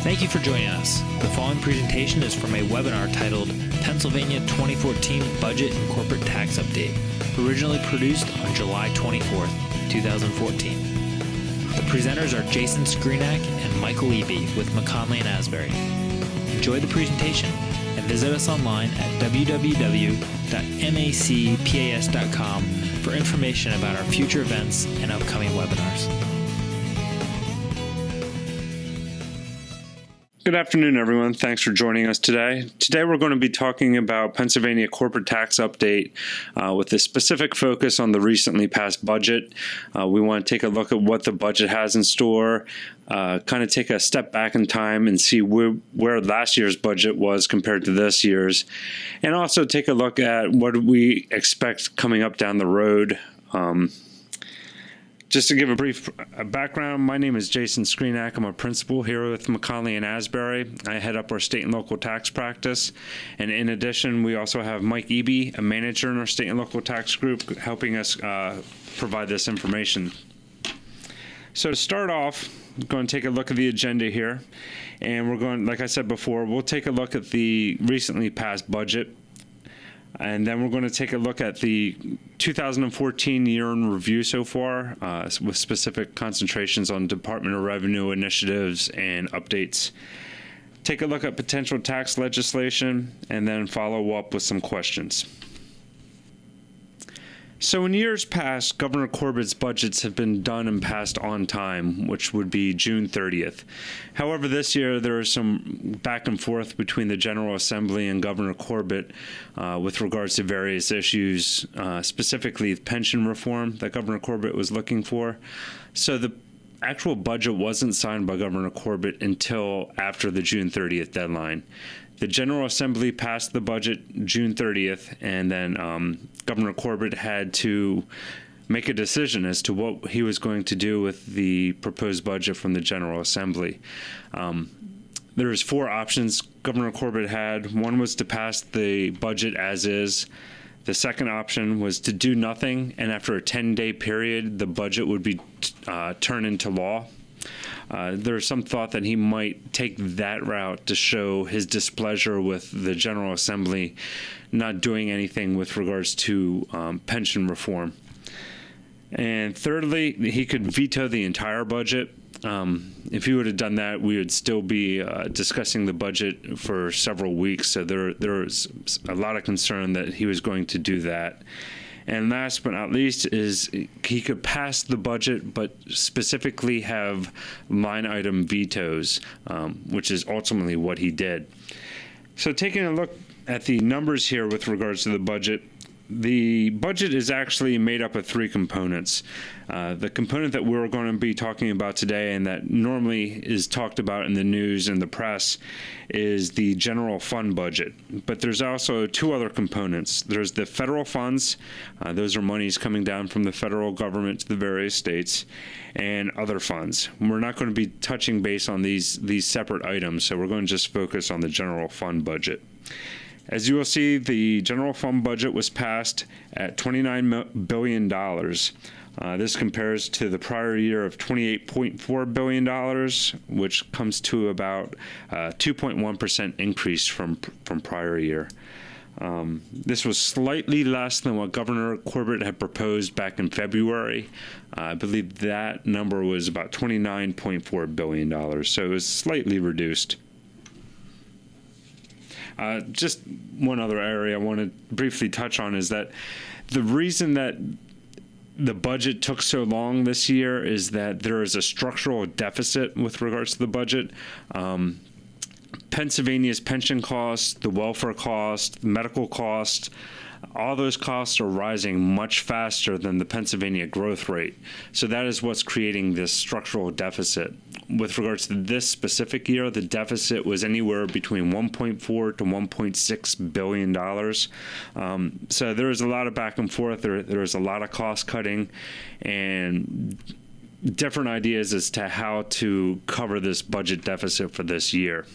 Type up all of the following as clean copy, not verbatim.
Thank you for joining us. The following presentation is from a webinar titled Pennsylvania 2014 Budget and Corporate Tax Update, originally produced on July 24th, 2014. The presenters are Jason Skrinak and Michael Eby with McKonly Asbury. Enjoy the presentation and visit us online at www.macpas.com for information about our future events and upcoming webinars. Good afternoon, everyone. Thanks for joining us today. Today, we're going to be talking about Pennsylvania corporate tax update with a specific focus on the recently passed budget. We want to take a look at what the budget has in store, kind of take a step back in time and see where last year's budget was compared to this year's, and also take a look at what we expect coming up down the road. Just to give a brief background, my name is Jason Skrinak. I'm a principal here with McKonly Asbury. I head up our state and local tax practice. And in addition, we also have Mike Eby, a manager in our state and local tax group, helping us provide this information. So to start off, I'm going to take a look at the agenda here. And we're going, like I said before, we'll take a look at the recently passed budget. And then we're going to take a look at the 2014 year in review so far, with specific concentrations on Department of Revenue initiatives and updates. Take a look at potential tax legislation, and then follow up with some questions. So in years past, Governor Corbett's budgets have been done and passed on time, which would be June 30th. However, this year there is some back and forth between the General Assembly and Governor Corbett with regards to various issues, specifically pension reform that Governor Corbett was looking for. So the actual budget wasn't signed by Governor Corbett until after the June 30th deadline. The General Assembly passed the budget June 30th, and then Governor Corbett had to make a decision as to what he was going to do with the proposed budget from the General Assembly. There's four options Governor Corbett had. One was to pass the budget as is. The second option was to do nothing, and after a 10-day period, the budget would be turned into law. There's some thought that he might take that route to show his displeasure with the General Assembly not doing anything with regards to pension reform. And thirdly, he could veto the entire budget. If he would have done that, we would still be discussing the budget for several weeks. So there's a lot of concern that he was going to do that. And last but not least is he could pass the budget, but specifically have line item vetoes, which is ultimately what he did. So taking a look at the numbers here with regards to the budget is actually made up of three components. The component that we're going to be talking about today and that normally is talked about in the news and the press is the general fund budget. But there's also two other components. There's the federal funds. Those are monies coming down from the federal government to the various states, and other funds. We're not going to be touching base on these separate items, so we're going to just focus on the general fund budget. As you will see, the general fund budget was passed at $29 billion. This compares to the prior year of $28.4 billion, which comes to about 2.1% increase from prior year. This was slightly less than what Governor Corbett had proposed back in February. I believe that number was about $29.4 billion, so it was slightly reduced. Just one other area I want to briefly touch on is that the reason that the budget took so long this year is that there is a structural deficit with regards to the budget. Pennsylvania's pension costs, the welfare cost, medical costs, all those costs are rising much faster than the Pennsylvania growth rate. So that is what's creating this structural deficit. With regards to this specific year, the deficit was anywhere between $1.4 to $1.6 billion. So there is a lot of back and forth. There is a lot of cost cutting and different ideas as to how to cover this budget deficit for this year.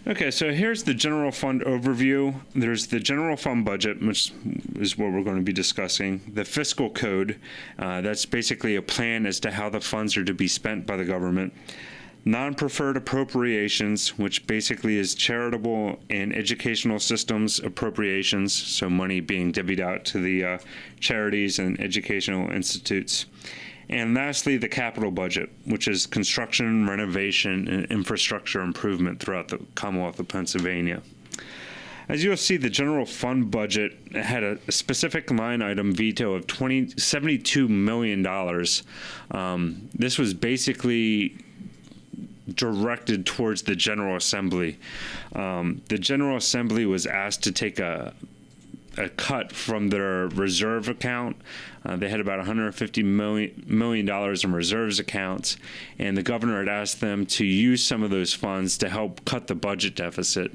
Okay, so here's the general fund overview. There's the general fund budget, which is what we're going to be discussing. The fiscal code, that's basically a plan as to how the funds are to be spent by the government. non-preferred appropriations, which basically is charitable and educational systems appropriations, so money being divvied out to the charities and educational institutes. And lastly, the capital budget, which is construction, renovation, and infrastructure improvement throughout the Commonwealth of Pennsylvania. As you'll see, the general fund budget had a specific line item veto of $72 million. This was basically directed towards the General Assembly. The General Assembly was asked to take a cut from their reserve account. They had about $150 million in reserves accounts, and the governor had asked them to use some of those funds to help cut the budget deficit.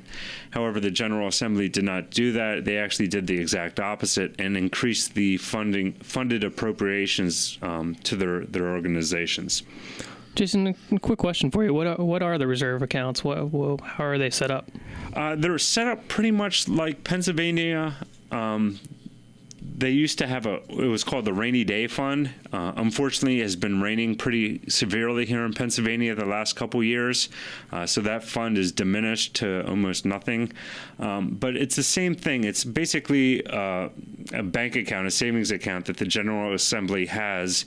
However, the General Assembly did not do that. They actually did the exact opposite and increased the funded appropriations to their organizations. Jason, a quick question for you. What are the reserve accounts? How are they set up? They're set up pretty much like Pennsylvania. They used to have it was called the Rainy Day Fund. Unfortunately, it has been raining pretty severely here in Pennsylvania the last couple years, so that fund is diminished to almost nothing. But it's the same thing. It's basically a bank account, a savings account that the General Assembly has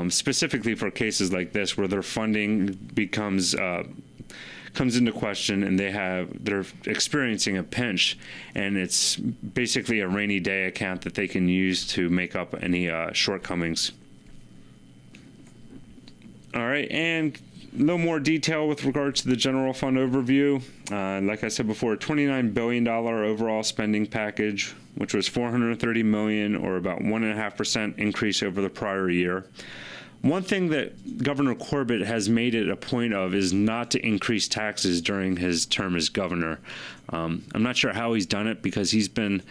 specifically for cases like this where their funding comes into question and they're experiencing a pinch, and it's basically a rainy day account that they can use to make up any shortcomings. All right, and a little more detail with regards to the general fund overview. Like I said before, $29 billion overall spending package, which was $430 million, or about 1.5% increase over the prior year. One thing that Governor Corbett has made it a point of is not to increase taxes during his term as governor. I'm not sure how he's done it, because he's been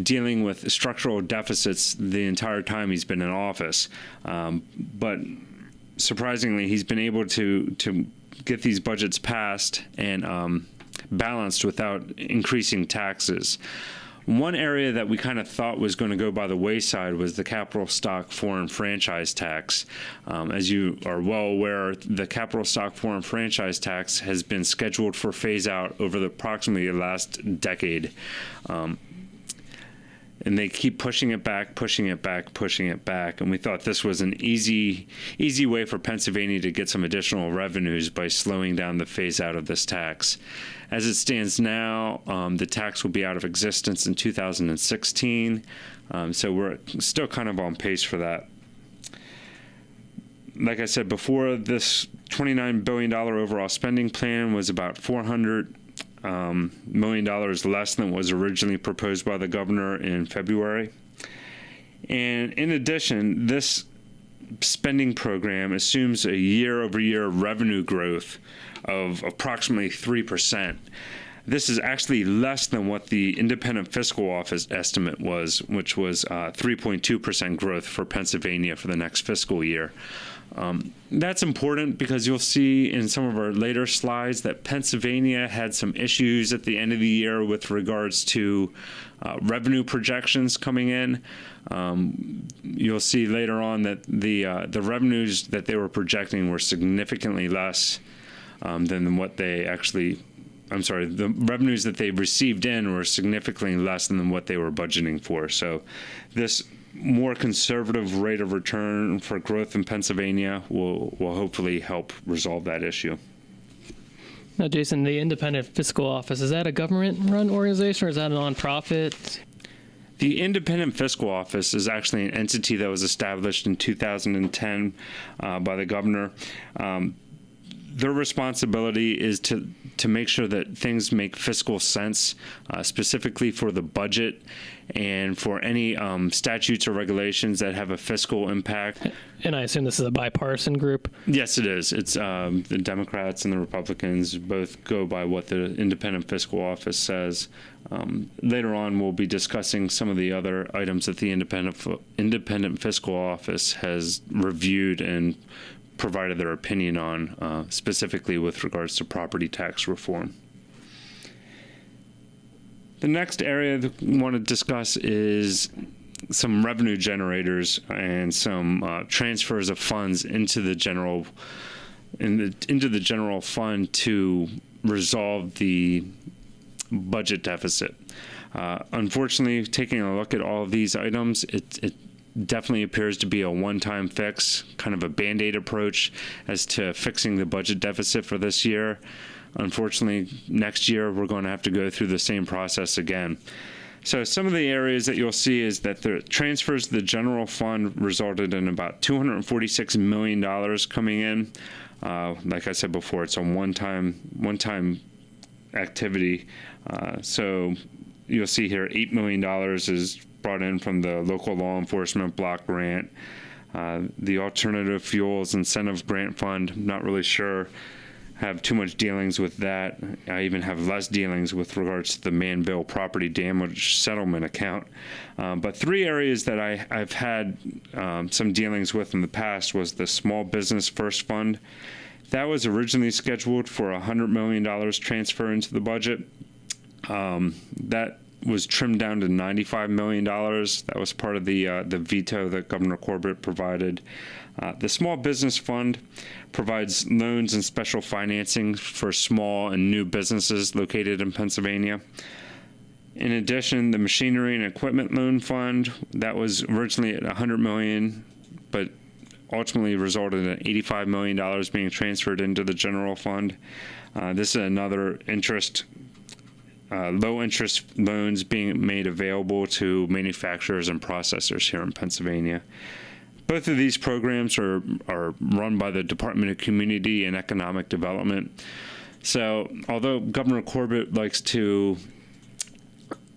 dealing with structural deficits the entire time he's been in office. But surprisingly, he's been able to get these budgets passed and balanced without increasing taxes. One area that we kind of thought was going to go by the wayside was the capital stock foreign franchise tax. As you are well aware, the capital stock foreign franchise tax has been scheduled for phase out over approximately the last decade. And they keep pushing it back, and we thought this was an easy way for Pennsylvania to get some additional revenues by slowing down the phase out of this tax. As it stands now, the tax will be out of existence in 2016, so we're still kind of on pace for that. Like I said before, this $29 billion overall spending plan was about $400 million less than was originally proposed by the governor in February. And in addition, this spending program assumes a year-over-year revenue growth of approximately 3%. This is actually less than what the Independent Fiscal Office estimate was, which was 3.2% growth for Pennsylvania for the next fiscal year. That's important because you'll see in some of our later slides that Pennsylvania had some issues at the end of the year with regards to revenue projections coming in. You'll see later on that the revenues that they were projecting were significantly less than what they actually, the revenues that they received in were significantly less than what they were budgeting for. So this more conservative rate of return for growth in Pennsylvania will hopefully help resolve that issue. Now, Jason, the Independent Fiscal Office, is that a government-run organization, or is that a nonprofit? The Independent Fiscal Office is actually an entity that was established in 2010 by the governor. Their responsibility is to make sure that things make fiscal sense, specifically for the budget and for any statutes or regulations that have a fiscal impact. And I assume this is a bipartisan group? Yes, it is. It's the Democrats and the Republicans both go by what the Independent Fiscal Office says. Later on, we'll be discussing some of the other items that the Independent Fiscal Office has reviewed and provided their opinion on, specifically with regards to property tax reform. The next area that we want to discuss is some revenue generators and some transfers of funds into the general into the general fund to resolve the budget deficit. Unfortunately, taking a look at all of these items, it definitely appears to be a one-time fix, kind of a Band-Aid approach as to fixing the budget deficit for this year. Unfortunately, next year we're going to have to go through the same process again. So some of the areas that you'll see is that the transfers to the general fund resulted in about $246 million coming in. Like I said before, it's a one-time activity. So you'll see here $8 million is brought in from the local law enforcement block grant. The alternative fuels incentive grant fund, I'm not really sure, have too much dealings with that. I even have less dealings with regards to the Manville property damage settlement account. But three areas that I've had some dealings with in the past was the Small Business First Fund. That was originally scheduled for $100 million transfer into the budget. That was trimmed down to $95 million. That was part of the veto that Governor Corbett provided. The Small Business Fund provides loans and special financing for small and new businesses located in Pennsylvania. In addition, the Machinery and Equipment Loan Fund, that was originally at $100 million, but ultimately resulted in $85 million being transferred into the general fund. This is another low interest loans being made available to manufacturers and processors here in Pennsylvania. Both of these programs are run by the Department of Community and Economic Development. So although Governor Corbett likes to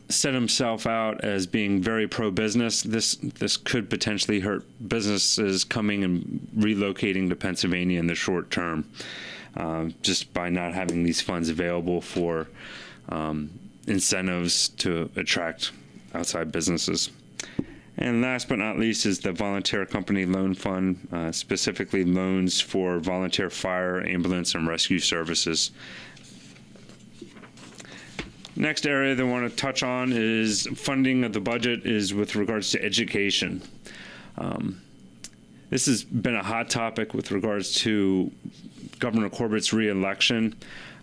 set himself out as being very pro-business, this could potentially hurt businesses coming and relocating to Pennsylvania in the short term, just by not having these funds available for incentives to attract outside businesses. And last but not least is the Volunteer Company Loan Fund, specifically loans for volunteer fire, ambulance, and rescue services. Next area that I want to touch on is funding of the budget is with regards to education. This has been a hot topic with regards to Governor Corbett's reelection.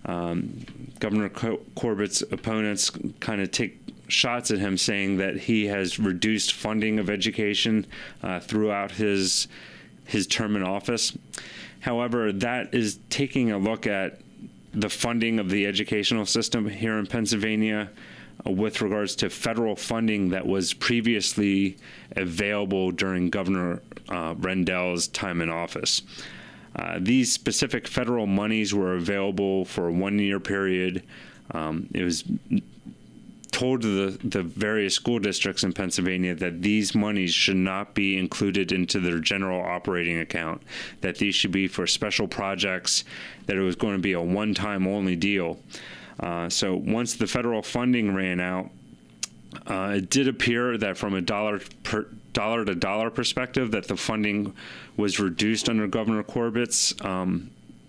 Governor Corbett's opponents kind of take shots at him, saying that he has reduced funding of education throughout his term in office. However, that is taking a look at the funding of the educational system here in Pennsylvania with regards to federal funding that was previously available during Governor Rendell's time in office. These specific federal monies were available for a one-year period. It was told to the various school districts in Pennsylvania that these monies should not be included into their general operating account, that these should be for special projects, that it was going to be a one-time only deal. So once the federal funding ran out, it did appear that from a dollar-to-dollar perspective that the funding was reduced under Governor Corbett's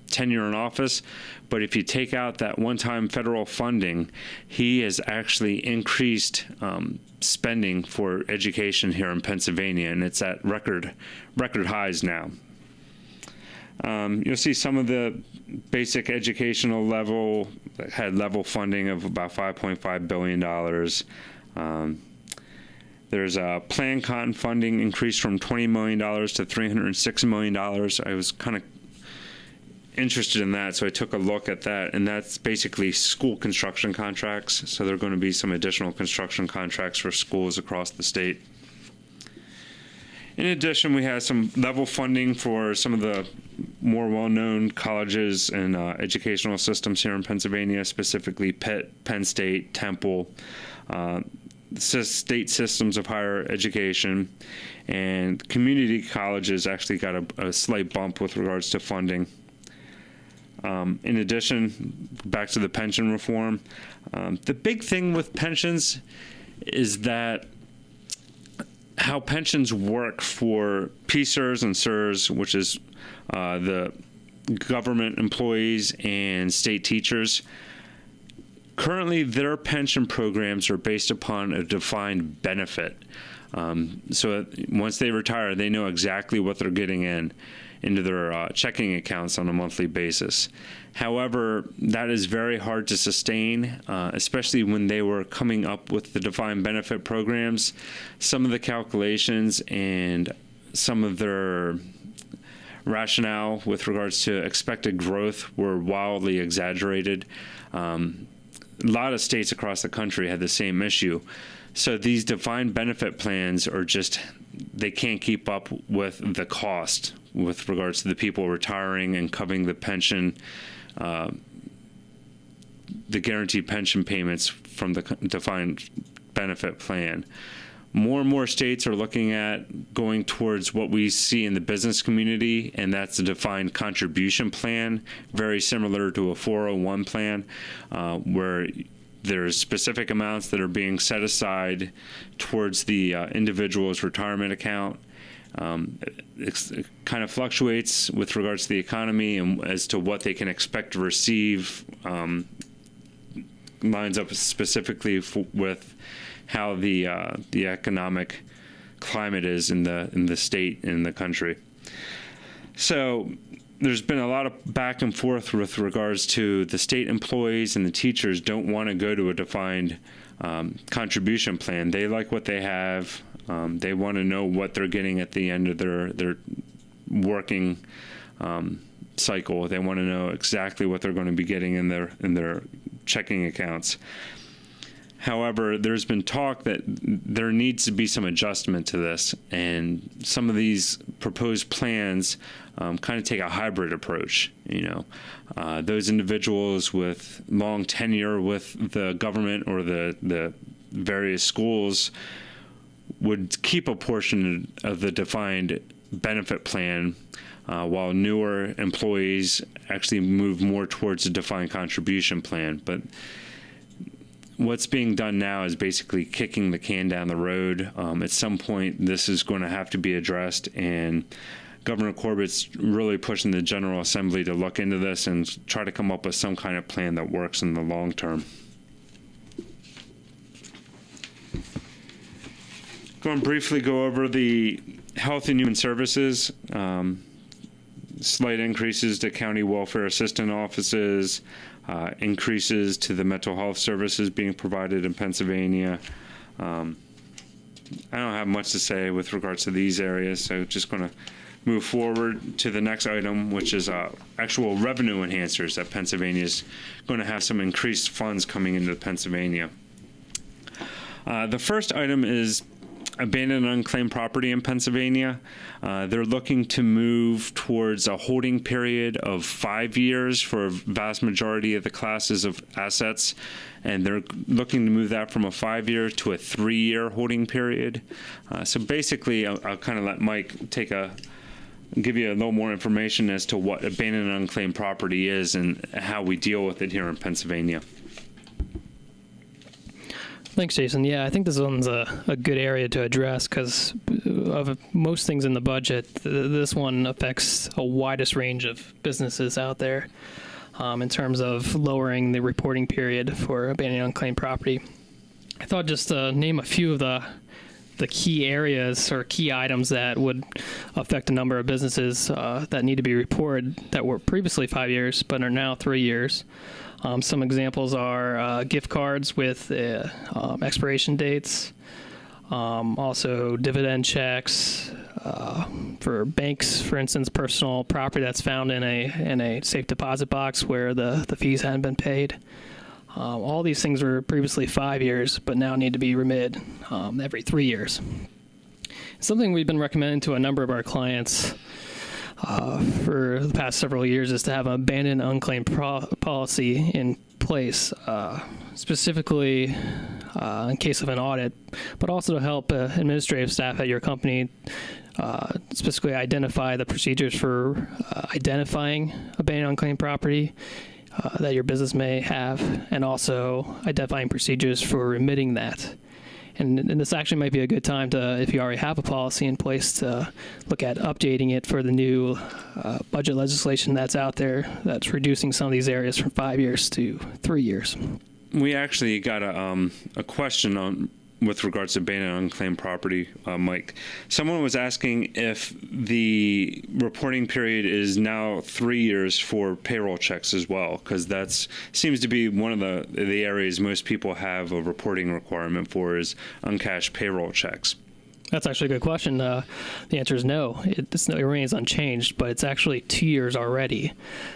tenure in office. But if you take out that one-time federal funding, he has actually increased spending for education here in Pennsylvania, and it's at record highs now. You'll see some of the basic educational level had level funding of about $5.5 billion. There's a Plan Con funding increased from $20 million to $306 million. I was kind of interested in that, so I took a look at that, and that's basically school construction contracts. So there are going to be some additional construction contracts for schools across the state. In addition, we had some level funding for some of the more well-known colleges and educational systems here in Pennsylvania, specifically Penn State, Temple, state systems of higher education, and community colleges actually got a slight bump with regards to funding. In addition, back to the pension reform, the big thing with pensions is that how pensions work for PSERS and SERS, which is the government employees and state teachers. Currently, their pension programs are based upon a defined benefit. So once they retire, they know exactly what they're getting in. into their checking accounts on a monthly basis. However, that is very hard to sustain, especially when they were coming up with the defined benefit programs. Some of the calculations and some of their rationale with regards to expected growth were wildly exaggerated. A lot of states across the country had the same issue. So these defined benefit plans are just, they can't keep up with the cost with regards to the people retiring and covering the pension, the guaranteed pension payments from the defined benefit plan. More and more states are looking at going towards what we see in the business community, and that's a defined contribution plan, very similar to a 401 plan, where there's specific amounts that are being set aside towards the individual's retirement account. It kind of fluctuates with regards to the economy and as to what they can expect to receive, lines up specifically with how the economic climate is in the state and in the country. So there's been a lot of back and forth with regards to the state employees and the teachers don't want to go to a defined contribution plan. They like what they have. They want to know what they're getting at the end of their working cycle. They want to know exactly what they're going to be getting in their checking accounts. However, there's been talk that there needs to be some adjustment to this, and some of these proposed plans kind of take a hybrid approach. Those individuals with long tenure with the government or the various schools would keep a portion of the defined benefit plan, while newer employees actually move more towards a defined contribution plan. But what's being done now is basically kicking the can down the road. At some point, this is going to have to be addressed, and Governor Corbett's really pushing the General Assembly to look into this and try to come up with some kind of plan that works in the long term. Going to briefly go over the Health and Human Services, slight increases to county welfare assistant offices, increases to the mental health services being provided in Pennsylvania. I don't have much to say with regards to these areas, so just going to move forward to the next item, which is actual revenue enhancers that Pennsylvania is going to have some increased funds coming into Pennsylvania. The first item is abandoned and unclaimed property in Pennsylvania. They're looking to move towards a holding period of 5 years for a vast majority of the classes of assets, and they're looking to move that from a 5-year to a 3-year holding period. So basically, I'll kind of let Mike give you a little more information as to what abandoned and unclaimed property is and how we deal with it here in Pennsylvania. Thanks, Jason. Yeah, I think this one's a good area to address because of most things in the budget, this one affects a widest range of businesses out there in terms of lowering the reporting period for abandoned and unclaimed property. I thought just to name a few of the key areas or key items that would affect a number of businesses that need to be reported that were previously 5 years but are now 3 years. Some examples are gift cards with expiration dates, also dividend checks for banks, for instance, personal property that's found in a safe deposit box where the fees hadn't been paid. All these things were previously 5 years, but now need to be remitted every 3 years. Something we've been recommending to a number of our clients for the past several years is to have an abandoned unclaimed policy in place, specifically in case of an audit, but also to help administrative staff at your company specifically identify the procedures for identifying abandoned unclaimed property that your business may have, and also identifying procedures for remitting that. And this actually might be a good time to, if you already have a policy in place, to look at updating it for the new budget legislation that's out there that's reducing some of these areas from 5 years to 3 years. We actually got a question with regards to abandoned unclaimed property, Mike. Someone was asking if the reporting period is now 3 years for payroll checks as well, because that seems to be one of the areas most people have a reporting requirement for is uncashed payroll checks. That's actually a good question. The answer is no. It remains unchanged, but it's actually 2 years already.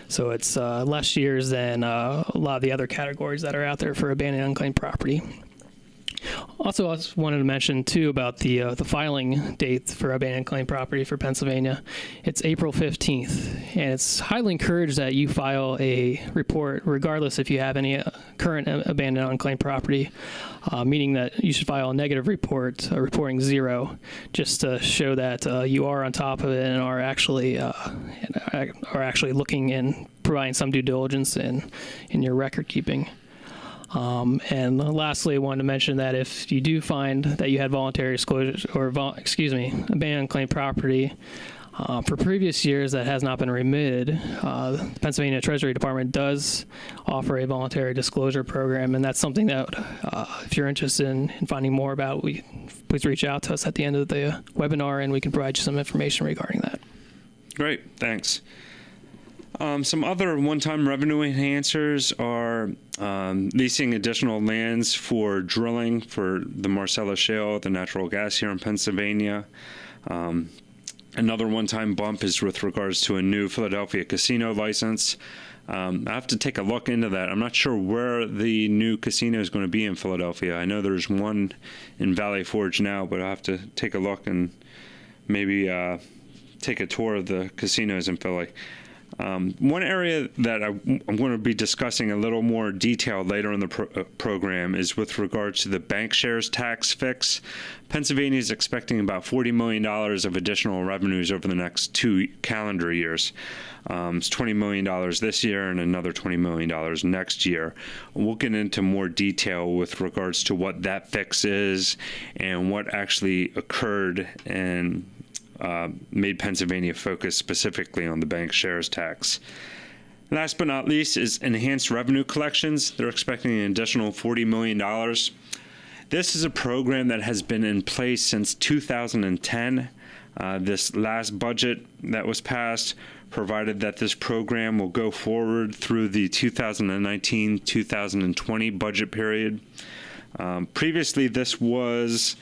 So it's less years than a lot of the other categories that are out there for abandoned unclaimed property. Also, I just wanted to mention, too, about the filing date for abandoned unclaimed property for Pennsylvania. It's April 15th, and it's highly encouraged that you file a report, regardless if you have any current abandoned unclaimed property, meaning that you should file a negative report, reporting 0, just to show that you are on top of it and are actually looking and providing some due diligence in your record keeping. And lastly, I wanted to mention that if you do find that you had voluntary disclosure or abandoned unclaimed property for previous years that has not been remitted, the Pennsylvania Treasury Department does offer a voluntary disclosure program, and that's something that if you're interested in finding more about, please reach out to us at the end of the webinar, and we can provide you some information regarding that. Great, thanks. Some other one-time revenue enhancers are leasing additional lands for drilling for the Marcellus Shale, the natural gas here in Pennsylvania. Another one-time bump is with regards to a new Philadelphia casino license. I have to take a look into that. I'm not sure where the new casino is going to be in Philadelphia. I know there's one in Valley Forge now, but I'll have to take a look and maybe take a tour of the casinos in Philly. One area that I'm going to be discussing a little more detail later in the program is with regards to the bank shares tax fix. Pennsylvania is expecting about $40 million of additional revenues over the next 2 calendar years. It's $20 million this year and another $20 million next year. We'll get into more detail with regards to what that fix is and what actually occurred and made Pennsylvania focus specifically on the bank shares tax. Last but not least is enhanced revenue collections. They're expecting an additional $40 million. This is a program that has been in place since 2010. This last budget that was passed provided that this program will go forward through the 2019-2020 budget period. Previously, this was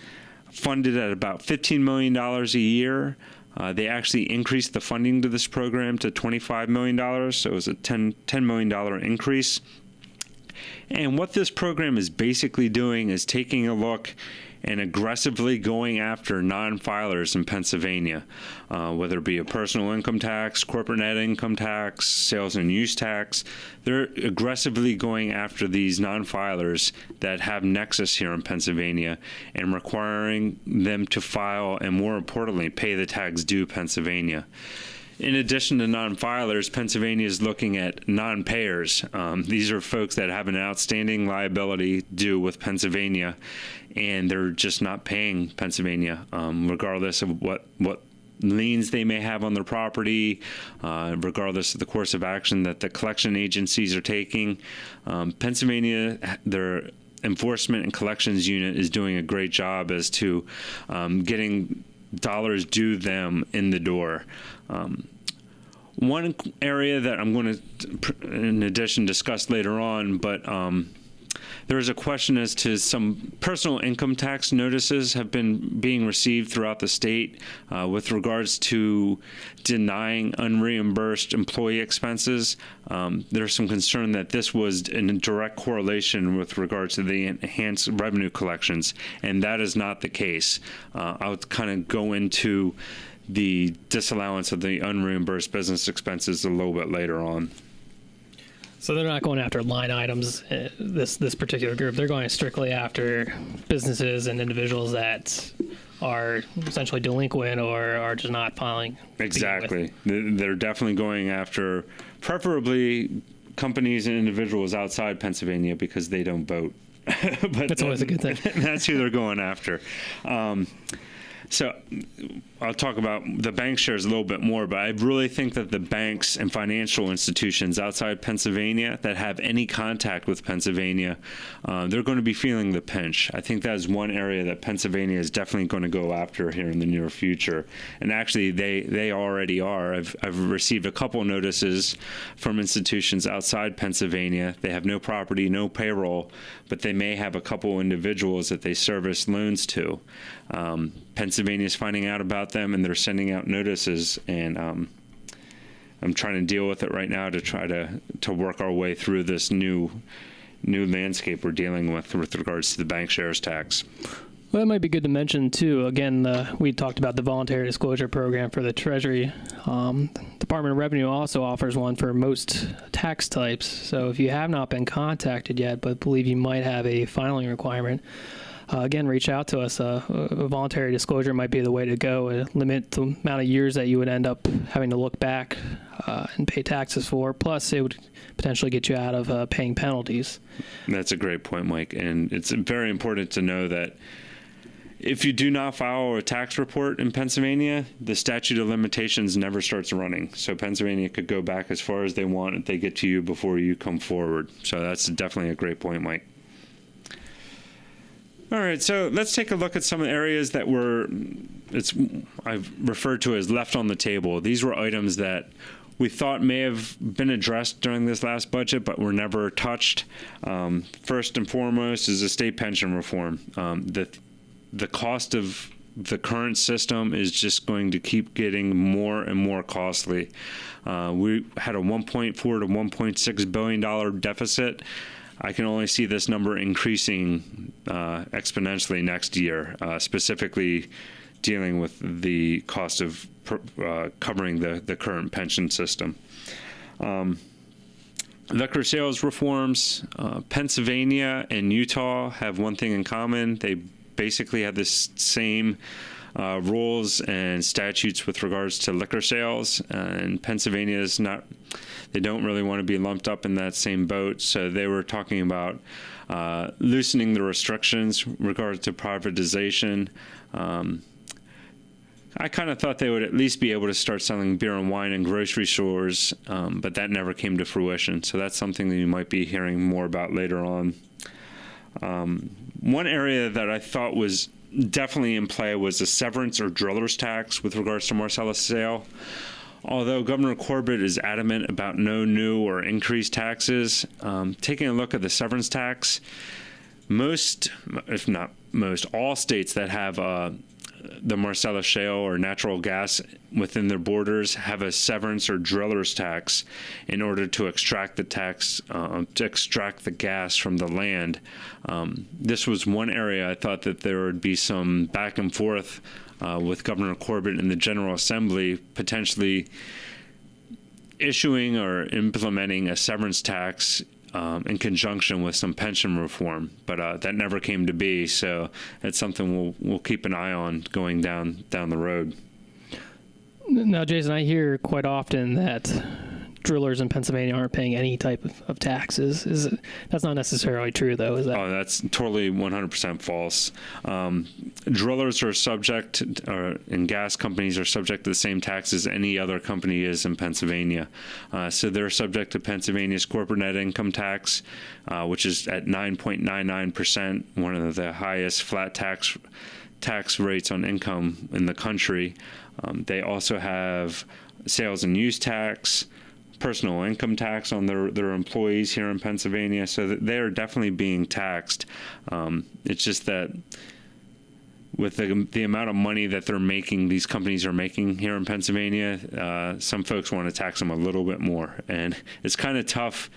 funded at about $15 million a year. They actually increased the funding to this program to $25 million, so it was a $10 million increase. And what this program is basically doing is taking a look and aggressively going after non-filers in Pennsylvania, whether it be a personal income tax, corporate net income tax, sales and use tax. They're aggressively going after these non-filers that have nexus here in Pennsylvania and requiring them to file and, more importantly, pay the tax due Pennsylvania. In addition to non-filers, Pennsylvania is looking at non-payers. These are folks that have an outstanding liability due with Pennsylvania, and they're just not paying Pennsylvania, regardless of what liens they may have on their property, regardless of the course of action that the collection agencies are taking. Pennsylvania, their enforcement and collections unit is doing a great job as to getting dollars due them in the door. One area that I'm going to, in addition, discuss later on, but there is a question as to some personal income tax notices have been being received throughout the state with regards to denying unreimbursed employee expenses. There's some concern that this was in direct correlation with regards to the enhanced revenue collections, and that is not the case. I'll kind of go into the disallowance of the unreimbursed business expenses a little bit later on. So they're not going after line items, this particular group. They're going strictly after businesses and individuals that are essentially delinquent or are just not filing. Exactly. They're definitely going after, preferably, companies and individuals outside Pennsylvania because they don't vote. But that's always a good thing. That's who they're going after. So I'll talk about the bank shares a little bit more, but I really think that the banks and financial institutions outside Pennsylvania that have any contact with Pennsylvania, they're going to be feeling the pinch. I think that is one area that Pennsylvania is definitely going to go after here in the near future. And actually, they already are. I've received a couple notices from institutions outside Pennsylvania. They have no property, no payroll, but they may have a couple individuals that they service loans to. Pennsylvania is finding out about them, and they're sending out notices, and I'm trying to deal with it right now to try to work our way through this new landscape we're dealing with regards to the bank shares tax. Well, that might be good to mention, too. Again, we talked about the voluntary disclosure program for the Treasury. Department of Revenue also offers one for most tax types. So if you have not been contacted yet, but believe you might have a filing requirement, again, reach out to us. A voluntary disclosure might be the way to go. Limit the amount of years that you would end up having to look back and pay taxes for. Plus, it would potentially get you out of paying penalties. That's a great point, Mike. And it's very important to know that if you do not file a tax report in Pennsylvania, the statute of limitations never starts running. So Pennsylvania could go back as far as they want if they get to you before you come forward. So that's definitely a great point, Mike. All right, so let's take a look at some of the areas that I've referred to as left on the table. These were items that we thought may have been addressed during this last budget, but were never touched. First and foremost is the state pension reform. The cost of the current system is just going to keep getting more and more costly. We had a $1.4 to $1.6 billion deficit. I can only see this number increasing exponentially next year, specifically dealing with the cost of covering the current pension system. Liquor sales reforms, Pennsylvania and Utah have one thing in common. They basically have the same rules and statutes with regards to liquor sales, and Pennsylvania is not. They don't really want to be lumped up in that same boat, so they were talking about loosening the restrictions with regard to privatization. I kind of thought they would at least be able to start selling beer and wine in grocery stores, but that never came to fruition, so that's something that you might be hearing more about later on. One area that I thought was definitely in play was the severance or driller's tax with regards to Marcellus Shale. Although Governor Corbett is adamant about no new or increased taxes, taking a look at the severance tax, most, if not most, all states that have the Marcellus Shale or natural gas within their borders have a severance or driller's tax in order to extract the gas from the land. This was one area I thought that there would be some back and forth with Governor Corbett in the General Assembly, potentially issuing or implementing a severance tax in conjunction with some pension reform, but that never came to be. So it's something we'll keep an eye on going down the road. Now, Jason, I hear quite often that drillers in Pennsylvania aren't paying any type of taxes. That's not necessarily true, though, is that? Oh, that's totally 100% false. Drillers are subject, and gas companies are subject to the same taxes any other company is in Pennsylvania. So they're subject to Pennsylvania's corporate net income tax, which is at 9.99%, one of the highest flat tax rates on income in the country. They also have sales and use tax, personal income tax on their employees here in Pennsylvania, so that they are definitely being taxed. It's just that with the amount of money that they're making, these companies are making here in Pennsylvania, some folks want to tax them a little bit more, and it's kind of tough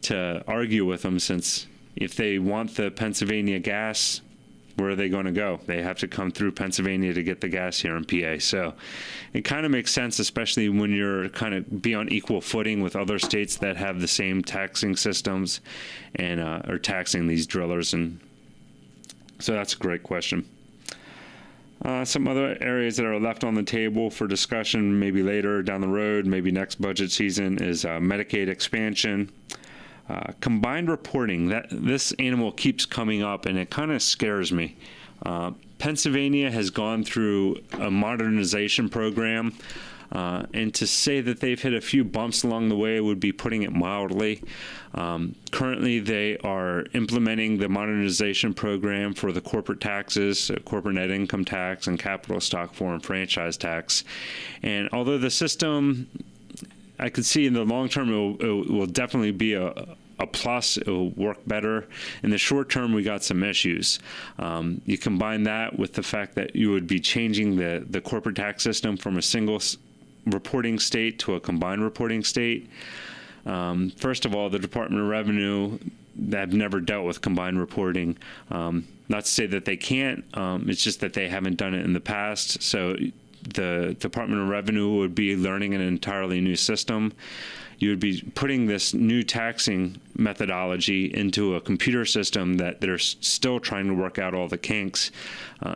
to argue with them, since if they want the Pennsylvania gas, where are they going to go? They have to come through Pennsylvania to get the gas here in PA. So it kind of makes sense, especially when you're kind of be on equal footing with other states that have the same taxing systems and are taxing these drillers. And so that's a great question. Some other areas that are left on the table for discussion, maybe later down the road, maybe next budget season, is Medicaid expansion. Combined reporting, that this animal keeps coming up, and it kind of scares me. Pennsylvania has gone through a modernization program, and to say that they've hit a few bumps along the way would be putting it mildly. Currently, they are implementing the modernization program for the corporate taxes, corporate net income tax, and capital stock foreign franchise tax. And although the system, I could see in the long term, it will definitely be a plus. It will work better. In the short term, we got some issues. You combine that with the fact that you would be changing the corporate tax system from a single reporting state to a combined reporting state. First of all, the Department of Revenue have never dealt with combined reporting. Not to say that they can't, it's just that they haven't done it in the past. So the Department of Revenue would be learning an entirely new system. You would be putting this new taxing methodology into a computer system that they're still trying to work out all the kinks.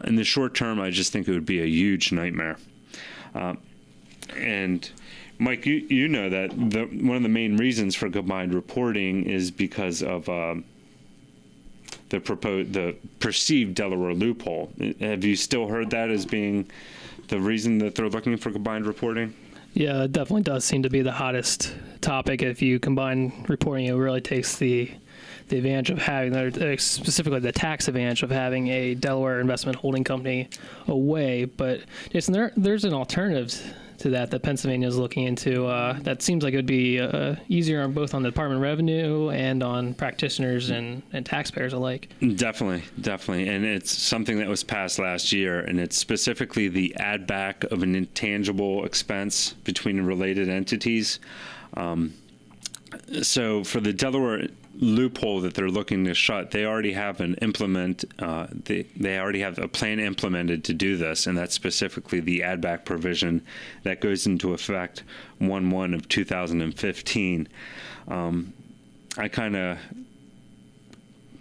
In the short term, I just think it would be a huge nightmare. And Mike, you know that one of the main reasons for combined reporting is because of the perceived Delaware loophole. Have you still heard that as being the reason that they're looking for combined reporting? Yeah, it definitely does seem to be the hottest topic. If you combine reporting, it really takes the advantage of having, specifically the tax advantage of having a Delaware investment holding company away. But Jason, there's an alternative to that Pennsylvania is looking into. That seems like it would be easier on both on the Department of Revenue and on practitioners and taxpayers alike. Definitely. And it's something that was passed last year, and it's specifically the add back of an intangible expense between related entities. So for the Delaware loophole that they're looking to shut, they already have they already have a plan implemented to do this, and that's specifically the add back provision that goes into effect 1/1 of 2015. I kind of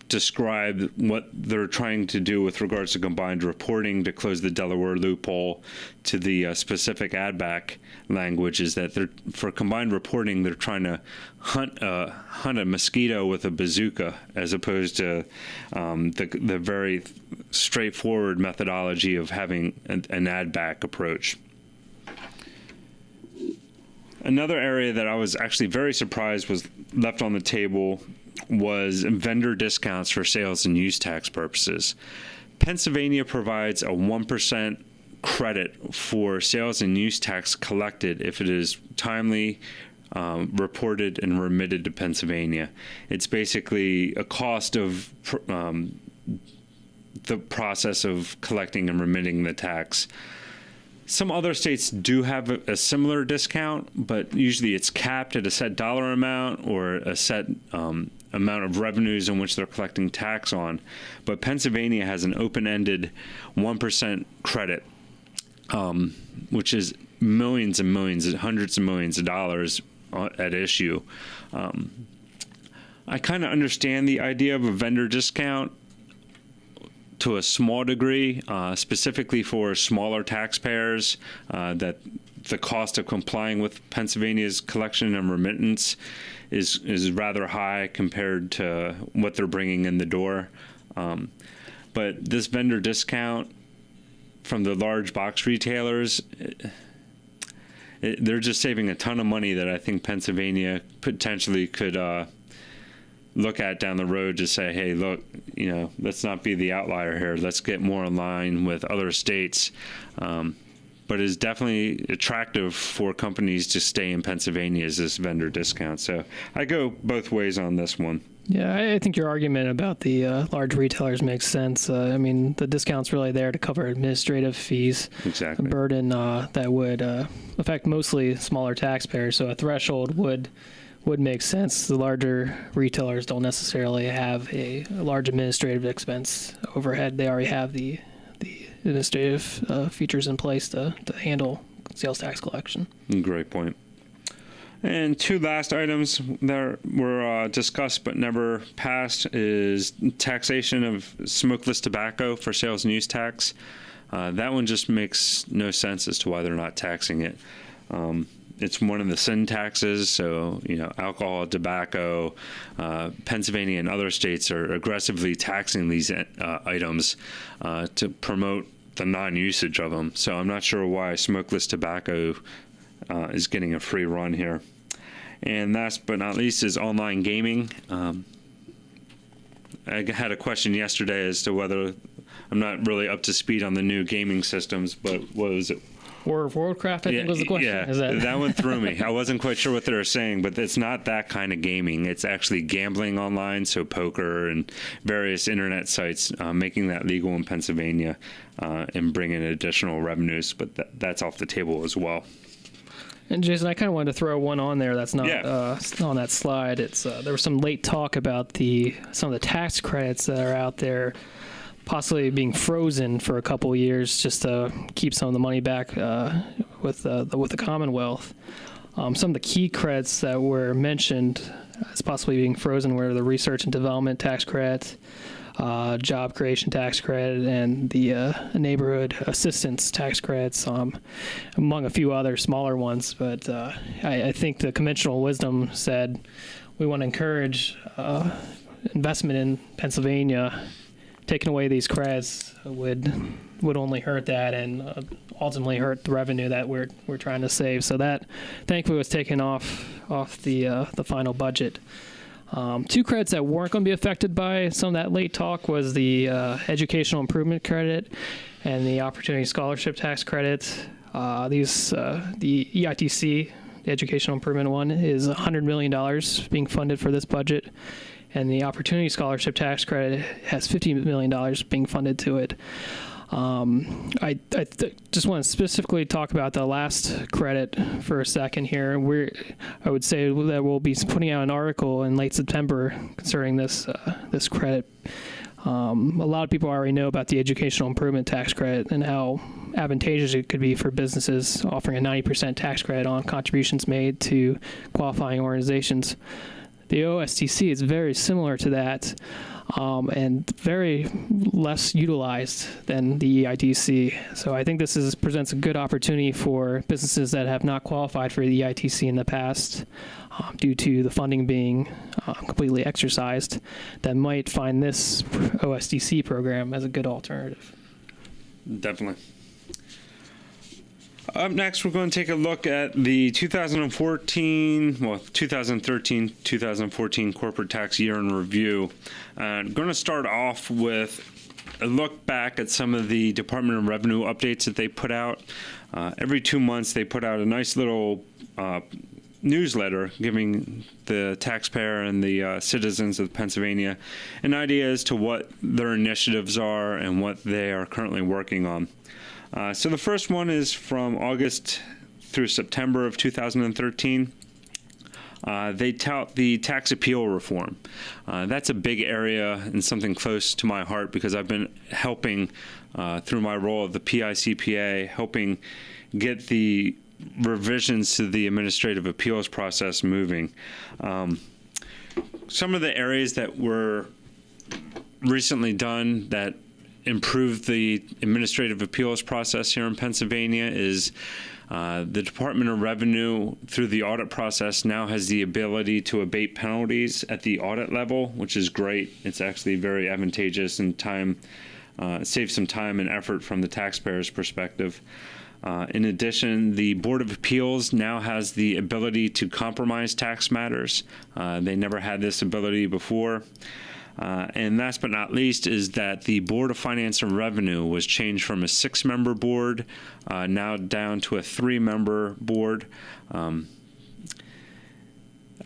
describe what they're trying to do with regards to combined reporting to close the Delaware loophole to the specific add back language is that for combined reporting, they're trying to hunt a mosquito with a bazooka as opposed to the very straightforward methodology of having an add back approach. Another area that I was actually very surprised was left on the table was vendor discounts for sales and use tax purposes. Pennsylvania provides a 1% credit for sales and use tax collected if it is timely reported and remitted to Pennsylvania. It's basically a cost of the process of collecting and remitting the tax. Some other states do have a similar discount, but usually it's capped at a set dollar amount or a set amount of revenues in which they're collecting tax on. But Pennsylvania has an open-ended 1% credit, which is millions and millions, hundreds of millions of dollars at issue. I kind of understand the idea of a vendor discount to a small degree, specifically for smaller taxpayers, that the cost of complying with Pennsylvania's collection and remittance is rather high compared to what they're bringing in the door. But this vendor discount from the large box retailers, they're just saving a ton of money that I think Pennsylvania potentially could look at down the road to say, hey, look, let's not be the outlier here. Let's get more in line with other states. But it's definitely attractive for companies to stay in Pennsylvania as this vendor discount. So I go both ways on this one. Yeah, I think your argument about the large retailers makes sense. The discount's really there to cover administrative fees. Exactly. A burden that would affect mostly smaller taxpayers. So a threshold would make sense. The larger retailers don't necessarily have a large administrative expense overhead. They already have the administrative features in place to handle sales tax collection. Great point. And two last items that were discussed but never passed is taxation of smokeless tobacco for sales and use tax. That one just makes no sense as to why they're not taxing it. It's one of the sin taxes, so alcohol, tobacco. Pennsylvania and other states are aggressively taxing these items to promote the non-usage of them. So I'm not sure why smokeless tobacco is getting a free run here. And last but not least is online gaming. I had a question yesterday as to whether I'm not really up to speed on the new gaming systems, but what was it? Worldcraft, I think was the question. Yeah, Is that one threw me. I wasn't quite sure what they were saying, but it's not that kind of gaming. It's actually gambling online, so poker and various internet sites, making that legal in Pennsylvania and bringing additional revenues, but that's off the table as well. And Jason, I kind of wanted to throw one on there that's not on that slide. It's there was some late talk about some of the tax credits that are out there possibly being frozen for a couple of years just to keep some of the money back with the Commonwealth. Some of the key credits that were mentioned as possibly being frozen were the research and development tax credit, job creation tax credit, and the neighborhood assistance tax credits, among a few other smaller ones. But I think the conventional wisdom said we want to encourage investment in Pennsylvania. Taking away these credits would only hurt that and ultimately hurt the revenue that we're trying to save. So that thankfully was taken off the final budget. Two credits that weren't going to be affected by some of that late talk was the educational improvement credit and the opportunity scholarship tax credit. The EITC, the educational improvement one, is $100 million being funded for this budget. And the Opportunity Scholarship Tax Credit has $50 million being funded to it. I just want to specifically talk about the last credit for a second here. I would say that we'll be putting out an article in late September concerning this credit. A lot of people already know about the Educational Improvement Tax Credit and how advantageous it could be for businesses, offering a 90% tax credit on contributions made to qualifying organizations. The OSTC is very similar to that and very less utilized than the EITC. So I think this presents a good opportunity for businesses that have not qualified for the EITC in the past due to the funding being completely exercised that might find this OSTC program as a good alternative. Definitely. Up next, we're going to take a look at the 2013 corporate tax year in review. I'm going to start off with a look back at some of the Department of Revenue updates that they put out. Every 2 months, they put out a nice little newsletter giving the taxpayer and the citizens of Pennsylvania an idea as to what their initiatives are and what they are currently working on. So the first one is from August through September of 2013. They tout the tax appeal reform. That's a big area and something close to my heart because I've been helping through my role of the PICPA, helping get the revisions to the administrative appeals process moving. Some of the areas that were recently done that improved the administrative appeals process here in Pennsylvania is the Department of Revenue, through the audit process, now has the ability to abate penalties at the audit level, which is great. It's actually very advantageous and saves some time and effort from the taxpayer's perspective. In addition, the Board of Appeals now has the ability to compromise tax matters. They never had this ability before. And last but not least is that the Board of Finance and Revenue was changed from a 6-member board now down to a 3-member board.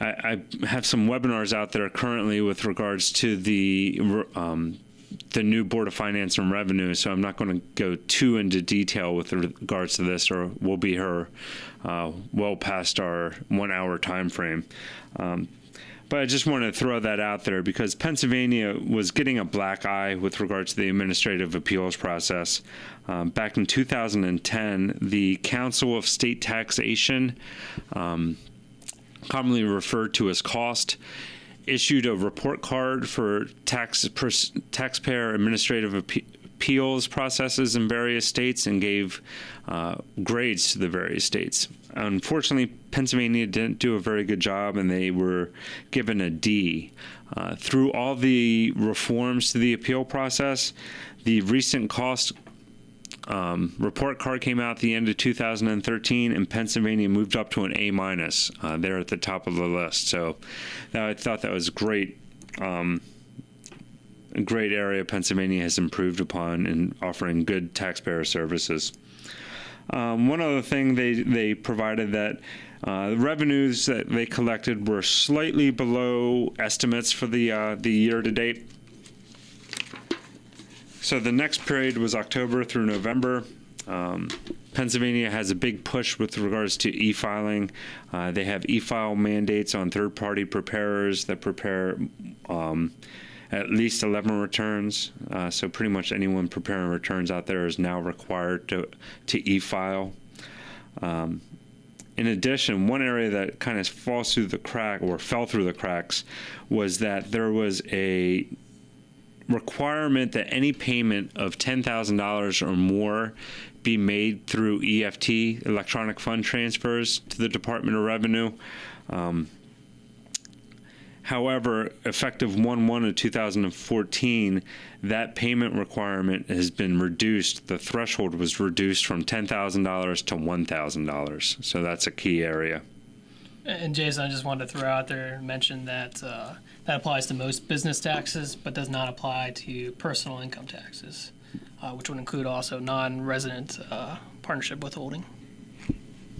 I have some webinars out there currently with regards to the new Board of Finance and Revenue, so I'm not going to go too into detail with regards to this, or we'll be here well past our 1-hour time frame. But I just want to throw that out there because Pennsylvania was getting a black eye with regards to the administrative appeals process. Back in 2010, the Council of State Taxation, commonly referred to as COST, issued a report card for taxpayer administrative appeals processes in various states and gave grades to the various states. Unfortunately, Pennsylvania didn't do a very good job, and they were given a D. Through all the reforms to the appeal process, the recent cost report card came out at the end of 2013, and Pennsylvania moved up to an A-. They're at the top of the list. So I thought that was great. A great area Pennsylvania has improved upon in offering good taxpayer services. One other thing they provided that the revenues that they collected were slightly below estimates for the year to date. So the next period was October through November. Pennsylvania has a big push with regards to e-filing. They have e-file mandates on third-party preparers that prepare at least 11 returns. So pretty much anyone preparing returns out there is now required to e-file. In addition, one area that kind of fell through the cracks was that there was a requirement that any payment of $10,000 or more be made through EFT, electronic fund transfers, to the Department of Revenue. However, effective 1/1 of 2014, that payment requirement has been reduced. The threshold was reduced from $10,000 to $1,000. So that's a key area. And Jason, I just wanted to throw out there and mention that that applies to most business taxes, but does not apply to personal income taxes, which would include also non-resident partnership withholding.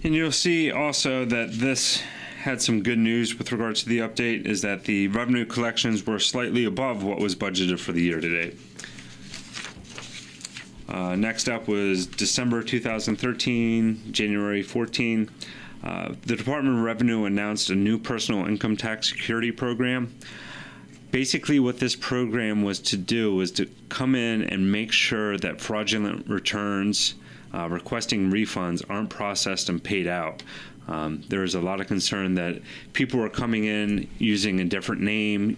And you'll see also that this had some good news with regards to the update, is that the revenue collections were slightly above what was budgeted for the year to date. Next up was December 2013, January 14. The Department of Revenue announced a new personal income tax security program. Basically, what this program was to do was to come in and make sure that fraudulent returns requesting refunds aren't processed and paid out. There is a lot of concern that people are coming in using a different name,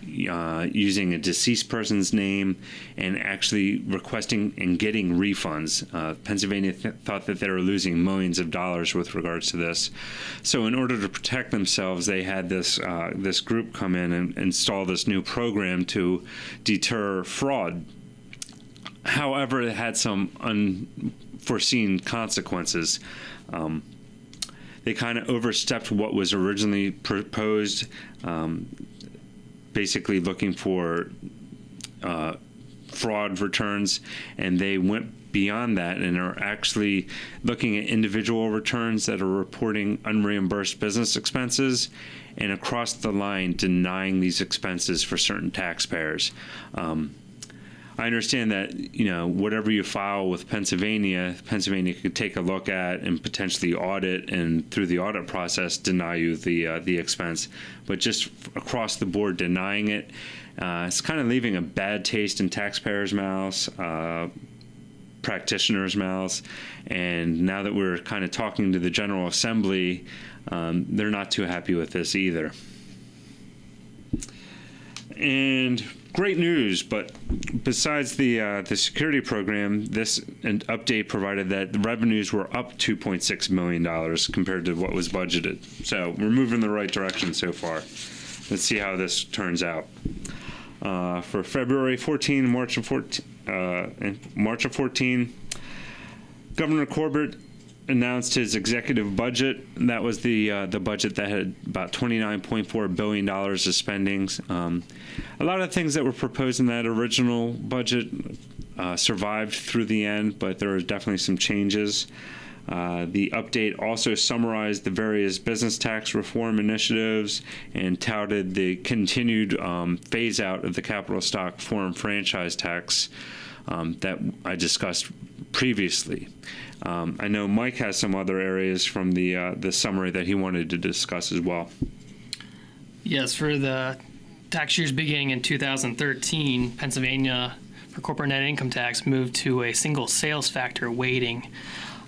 using a deceased person's name, and actually requesting and getting refunds. Pennsylvania thought that they were losing millions of dollars with regards to this. So in order to protect themselves, they had this group come in and install this new program to deter fraud. However, it had some unforeseen consequences. They kind of overstepped what was originally proposed, basically looking for fraud returns, and they went beyond that and are actually looking at individual returns that are reporting unreimbursed business expenses, and across the line denying these expenses for certain taxpayers. I understand that, whatever you file with Pennsylvania could take a look at and potentially audit, and through the audit process deny you the expense. But just across the board denying it, it's kind of leaving a bad taste in taxpayers' mouths, practitioners' mouths. And now that we're kind of talking to the General Assembly, they're not too happy with this either. And great news, but besides the security program, this update provided that the revenues were up $2.6 million compared to what was budgeted. So we're moving in the right direction so far. Let's see how this turns out. For February 14, March of 14, Governor Corbett announced his executive budget. That was the budget that had about $29.4 billion of spendings. A lot of things that were proposed in that original budget survived through the end, but there were definitely some changes. The update also summarized the various business tax reform initiatives and touted the continued phase out of the capital stock foreign franchise tax that I discussed previously. I know Mike has some other areas from the summary that he wanted to discuss as well. Yes, for the tax years beginning in 2013, Pennsylvania, for corporate net income tax, moved to a single sales factor weighting.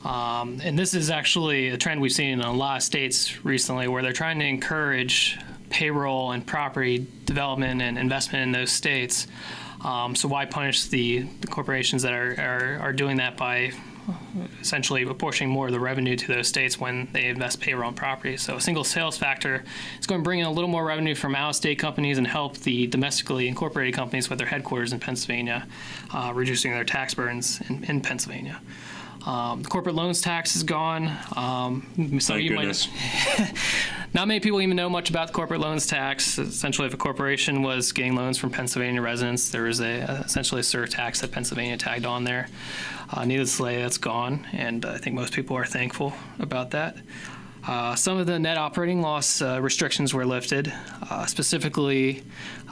And this is actually a trend we've seen in a lot of states recently, where they're trying to encourage payroll and property development and investment in those states. So why punish the corporations that are doing that by essentially apportioning more of the revenue to those states when they invest payroll and property? So a single sales factor is going to bring in a little more revenue from out-of-state companies and help the domestically incorporated companies with their headquarters in Pennsylvania, reducing their tax burdens in Pennsylvania. The corporate loans tax is gone. Some of you might, not many people even know much about the corporate loans tax. Essentially, if a corporation was getting loans from Pennsylvania residents, there was essentially a surtax that Pennsylvania tagged on there. Needless to say, that's gone, and I think most people are thankful about that. Some of the net operating loss restrictions were lifted. Specifically,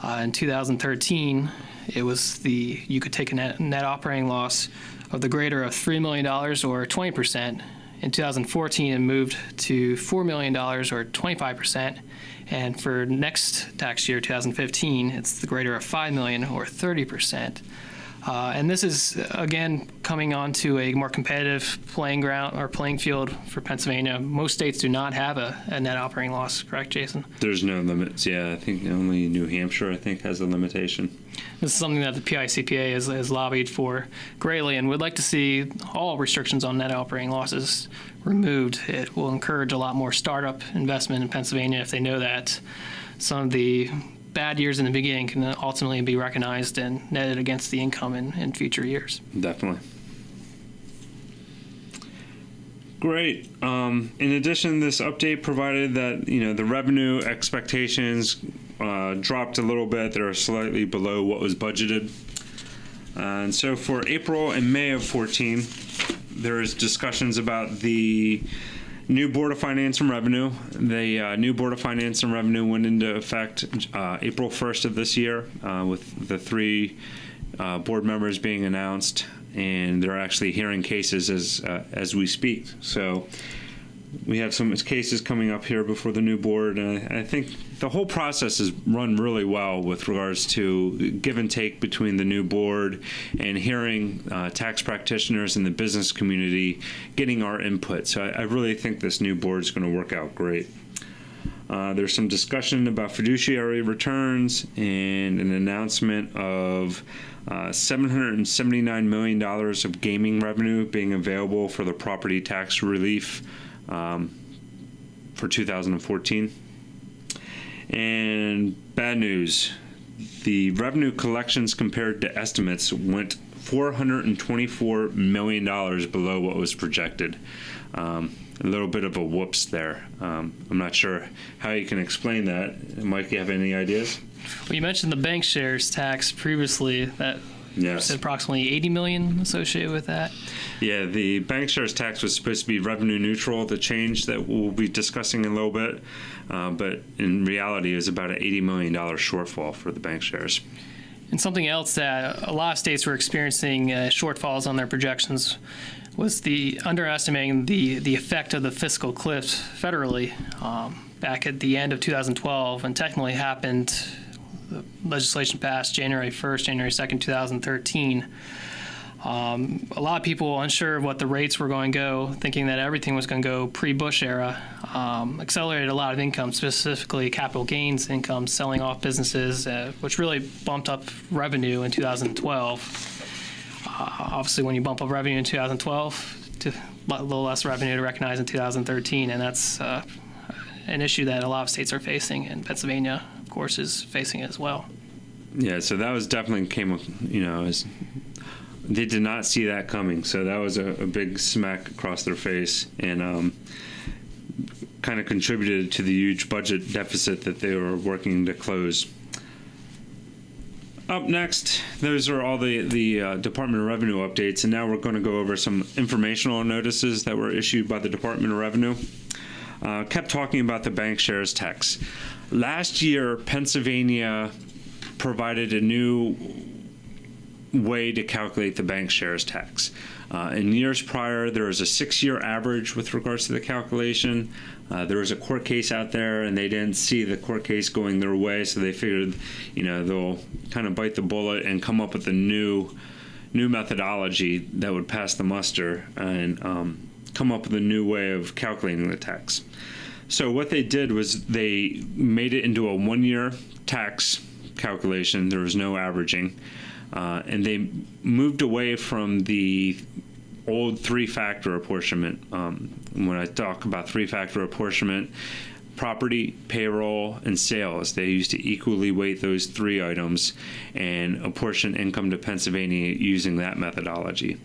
in 2013, it was you could take a net operating loss of the greater of $3 million or 20%. In 2014, it moved to $4 million or 25%. And for next tax year, 2015, it's the greater of $5 million or 30%. And this is, again, coming on to a more competitive playing ground or playing field for Pennsylvania. Most states do not have a net operating loss, correct, Jason? There's no limits. Yeah, I think only New Hampshire, has a limitation. This is something that the PICPA has lobbied for greatly, and would like to see all restrictions on net operating losses removed. It will encourage a lot more startup investment in Pennsylvania if they know that some of the bad years in the beginning can ultimately be recognized and netted against the income in future years. Definitely. Great. In addition, this update provided that the revenue expectations dropped a little bit. They're slightly below what was budgeted. And so for April and May of 2014, there's discussions about the new Board of Finance and Revenue. The new Board of Finance and Revenue went into effect April 1st of this year with the 3 board members being announced, and they're actually hearing cases as we speak. So we have some cases coming up here before the new board, and I think the whole process is run really well with regards to give and take between the new board and hearing tax practitioners in the business community getting our input. So I really think this new board is going to work out great. There's some discussion about fiduciary returns and an announcement of $779 million of gaming revenue being available for the property tax relief for 2014. And bad news, the revenue collections compared to estimates went $424 million below what was projected. A little bit of a whoops there. I'm not sure how you can explain that. Mike, you have any ideas? Well, you mentioned the bank shares tax previously. That Yes. There's approximately $80 million associated with that. Yeah, the bank shares tax was supposed to be revenue neutral, the change that we'll be discussing in a little bit, but in reality it was about an $80 million shortfall for the bank shares. And something else that a lot of states were experiencing shortfalls on their projections was the underestimating the effect of the fiscal cliff federally back at the end of 2012, and technically happened. The legislation passed January 1st, January 2nd, 2013. A lot of people unsure of what the rates were going to go, thinking that everything was going to go pre-Bush era, accelerated a lot of income, specifically capital gains income, selling off businesses, which really bumped up revenue in 2012. Obviously, when you bump up revenue in 2012, a little less revenue to recognize in 2013, and that's an issue that a lot of states are facing, and Pennsylvania, of course, is facing it as well. Yeah, so that was definitely they did not see that coming. So that was a big smack across their face, and kind of contributed to the huge budget deficit that they were working to close. Up next, those are all the Department of Revenue updates, and now we're going to go over some informational notices that were issued by the Department of Revenue. Kept talking about the bank shares tax. Last year, Pennsylvania provided a new way to calculate the bank shares tax. In years prior, there was a 6-year average with regards to the calculation. There was a court case out there, and they didn't see the court case going their way, so they figured, they'll kind of bite the bullet and come up with a new methodology that would pass the muster and come up with a new way of calculating the tax. So what they did was they made it into a one-year tax calculation. There was no averaging. And they moved away from the old three-factor apportionment. When I talk about three-factor apportionment, property, payroll, and sales, they used to equally weight those three items and apportion income to Pennsylvania using that methodology.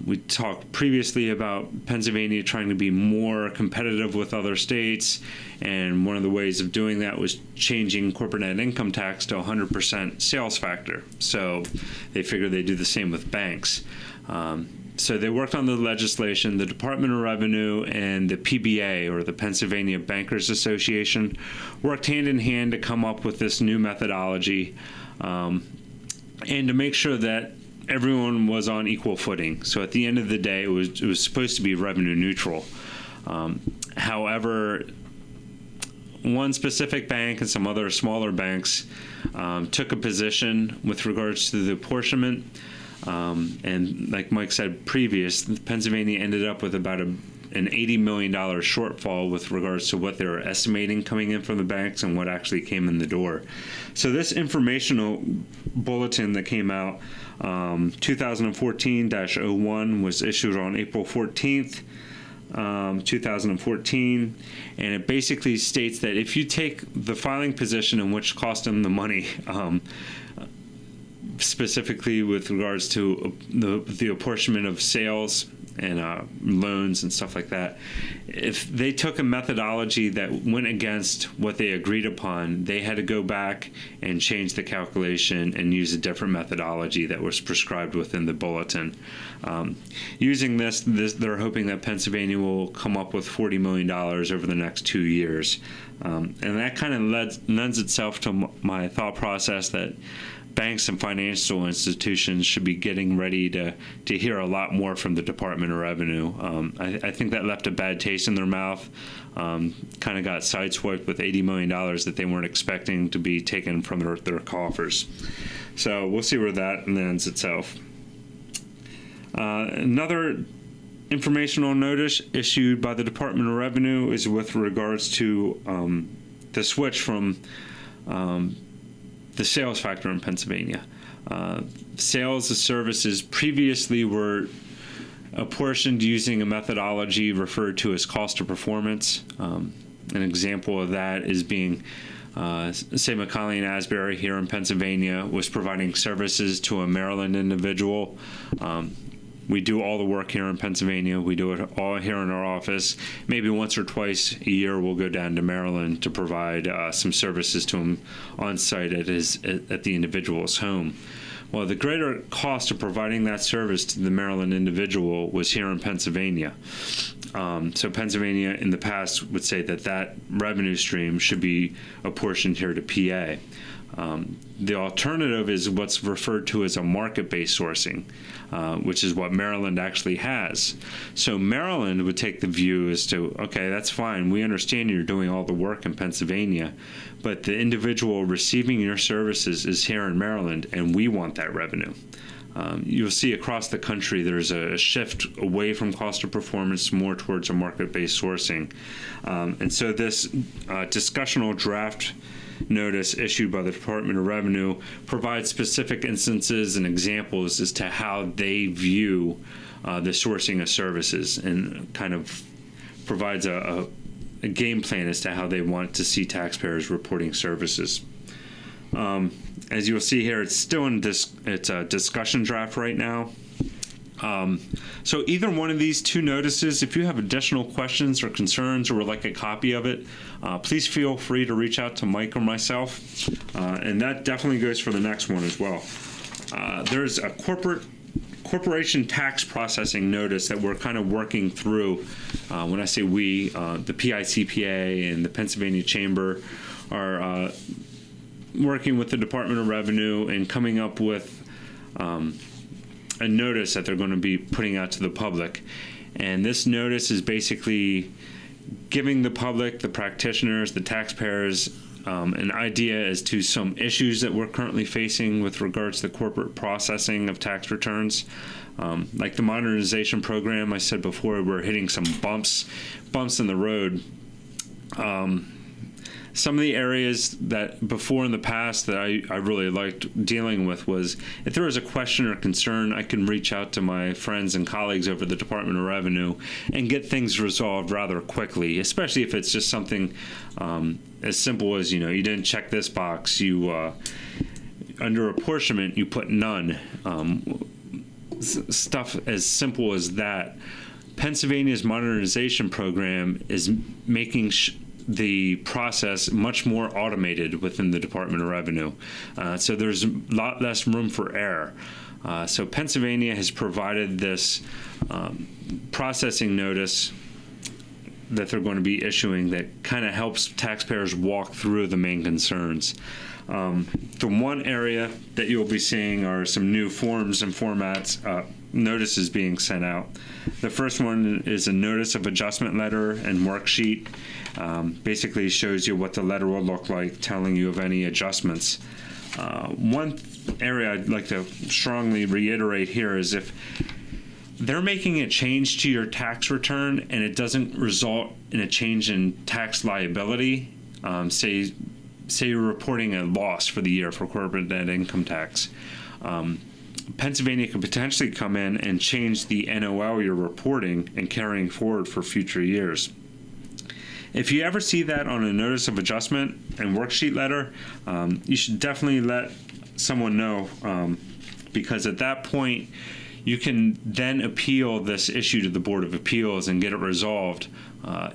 We talked previously about Pennsylvania trying to be more competitive with other states, and one of the ways of doing that was changing corporate net income tax to 100% sales factor. So they figured they'd do the same with banks. So they worked on the legislation. The Department of Revenue and the PBA, or the Pennsylvania Bankers Association, worked hand in hand to come up with this new methodology, and to make sure that everyone was on equal footing. So at the end of the day, it was supposed to be revenue neutral. However, one specific bank and some other smaller banks took a position with regards to the apportionment. And like Mike said previous, Pennsylvania ended up with about an $80 million shortfall with regards to what they were estimating coming in from the banks and what actually came in the door. So this informational bulletin that came out, 2014-01, was issued on April 14th, 2014, and it basically states that if you take the filing position in which cost them the money, specifically with regards to the apportionment of sales and loans and stuff like that, if they took a methodology that went against what they agreed upon, they had to go back and change the calculation and use a different methodology that was prescribed within the bulletin. Using this, they're hoping that Pennsylvania will come up with $40 million over the next 2 years. And that kind of lends itself to my thought process that banks and financial institutions should be getting ready to hear a lot more from the Department of Revenue. I think that left a bad taste in their mouth, kind of got sideswiped with $80 million that they weren't expecting to be taken from their coffers. So we'll see where that lands itself. Another informational notice issued by the Department of Revenue is with regards to the switch from the sales factor in Pennsylvania. Sales of services previously were apportioned using a methodology referred to as cost of performance. An example of that is being, say, McKonly Asbury here in Pennsylvania was providing services to a Maryland individual. We do all the work here in Pennsylvania. We do it all here in our office. Maybe once or twice a year, we'll go down to Maryland to provide some services to him on site at the individual's home. Well, the greater cost of providing that service to the Maryland individual was here in Pennsylvania. So Pennsylvania in the past would say that revenue stream should be apportioned here to PA. The alternative is what's referred to as a market-based sourcing, which is what Maryland actually has. So Maryland would take the view as to, okay, that's fine. We understand you're doing all the work in Pennsylvania, but the individual receiving your services is here in Maryland, and we want that revenue. You'll see across the country there's a shift away from cost of performance more towards a market-based sourcing. And so this discussional draft notice issued by the Department of Revenue provides specific instances and examples as to how they view the sourcing of services, and kind of provides a game plan as to how they want to see taxpayers reporting services. As you'll see here, it's still in it's a discussion draft right now. So either one of these two notices, if you have additional questions or concerns or would like a copy of it, please feel free to reach out to Mike or myself. And that definitely goes for the next one as well. There's a corporation tax processing notice that we're kind of working through. When I say we, the PICPA and the Pennsylvania Chamber are working with the Department of Revenue and coming up with a notice that they're going to be putting out to the public. And this notice is basically giving the public, the practitioners, the taxpayers, an idea as to some issues that we're currently facing with regards to the corporate processing of tax returns. Like the modernization program, I said before, we're hitting some bumps in the road Some of the areas that before in the past that I really liked dealing with was if there was a question or concern, I can reach out to my friends and colleagues over the Department of Revenue and get things resolved rather quickly, especially if it's just something as simple as, you didn't check this box, under apportionment, you put none. Stuff as simple as that. Pennsylvania's modernization program is making the process much more automated within the Department of Revenue. So there's a lot less room for error. So Pennsylvania has provided this processing notice that they're going to be issuing that kind of helps taxpayers walk through the main concerns. The one area that you'll be seeing are some new forms and formats, notices being sent out. The first one is a notice of adjustment letter and worksheet. Basically shows you what the letter will look like, telling you of any adjustments. One area I'd like to strongly reiterate here is if they're making a change to your tax return and it doesn't result in a change in tax liability, say you're reporting a loss for the year for corporate net income tax, Pennsylvania could potentially come in and change the NOL you're reporting and carrying forward for future years. If you ever see that on a notice of adjustment and worksheet letter, you should definitely let someone know, because at that point you can then appeal this issue to the Board of Appeals and get it resolved.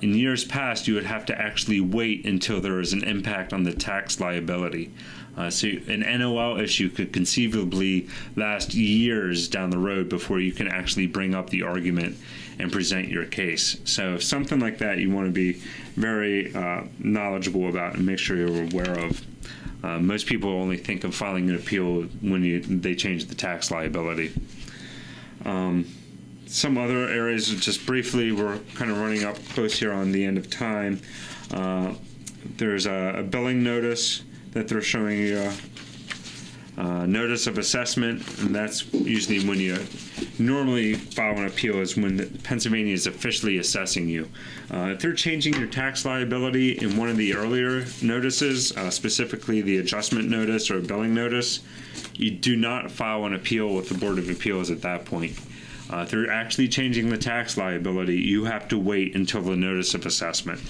In years past, you would have to actually wait until there is an impact on the tax liability. So an NOL issue could conceivably last years down the road before you can actually bring up the argument and present your case. So something like that you want to be very knowledgeable about and make sure you're aware of. Most people only think of filing an appeal when they change the tax liability. Some other areas, just briefly, we're kind of running up close here on the end of time. There's a billing notice that they're showing you, notice of assessment, and that's usually when you normally file an appeal is when Pennsylvania is officially assessing you. If they're changing your tax liability in one of the earlier notices, specifically the adjustment notice or billing notice, you do not file an appeal with the Board of Appeals at that point. If they're actually changing the tax liability, you have to wait until the notice of assessment.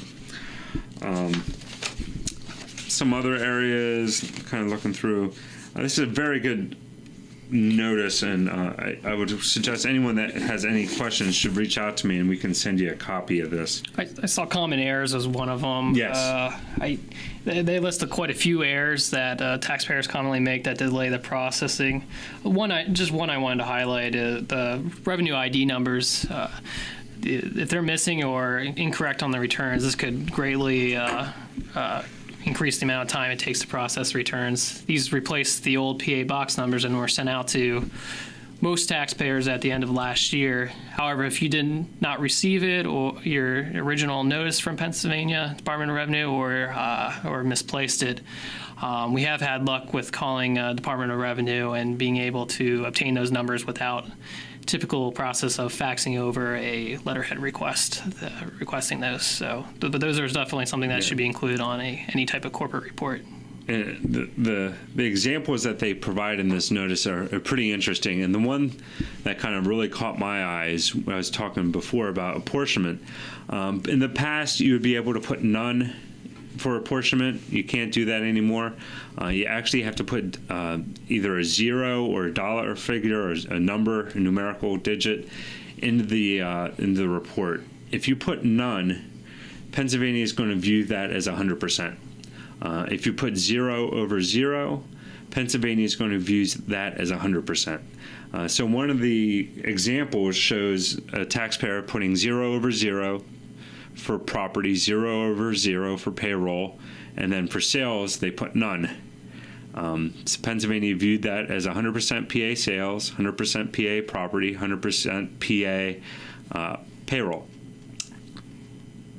Some other areas, kind of looking through, this is a very good notice, and I would suggest anyone that has any questions should reach out to me and we can send you a copy of this. I saw common errors as one of them. Yes. They listed quite a few errors that taxpayers commonly make that delay the processing. One I wanted to highlight is the revenue ID numbers. If they're missing or incorrect on the returns, this could greatly increase the amount of time it takes to process returns. These replace the old PA box numbers and were sent out to most taxpayers at the end of last year. However, if you did not receive it or your original notice from Pennsylvania Department of Revenue or misplaced it, we have had luck with calling Department of Revenue and being able to obtain those numbers without typical process of faxing over a letterhead request, requesting those. So, but those are definitely something that should be included on any type of corporate report. And the examples that they provide in this notice are pretty interesting. And the one that kind of really caught my eyes when I was talking before about apportionment, in the past you would be able to put none for apportionment. You can't do that anymore. You actually have to put either a zero or a dollar figure or a number, a numerical digit in the report. If you put none, Pennsylvania is going to view that as 100%. If you put 0 over 0, Pennsylvania is going to view that as 100%. So one of the examples shows a taxpayer putting 0 over 0 for property, 0 over 0 for payroll, and then for sales, they put none. So Pennsylvania viewed that as 100% PA sales, 100% PA property, 100% PA payroll.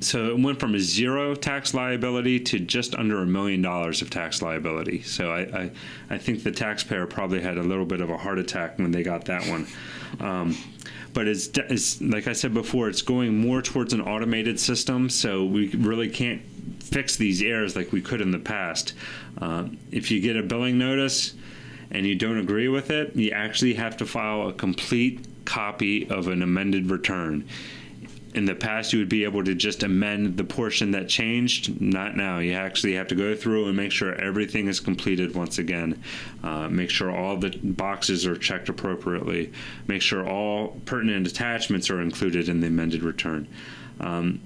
So it went from a 0 tax liability to just under $1 million of tax liability. So I think the taxpayer probably had a little bit of a heart attack when they got that one. But it's like I said before, it's going more towards an automated system, so we really can't fix these errors like we could in the past. If you get a billing notice and you don't agree with it, you actually have to file a complete copy of an amended return. In the past, you would be able to just amend the portion that changed. Not now. You actually have to go through and make sure everything is completed once again. Make sure all the boxes are checked appropriately. Make sure all pertinent attachments are included in the amended return. In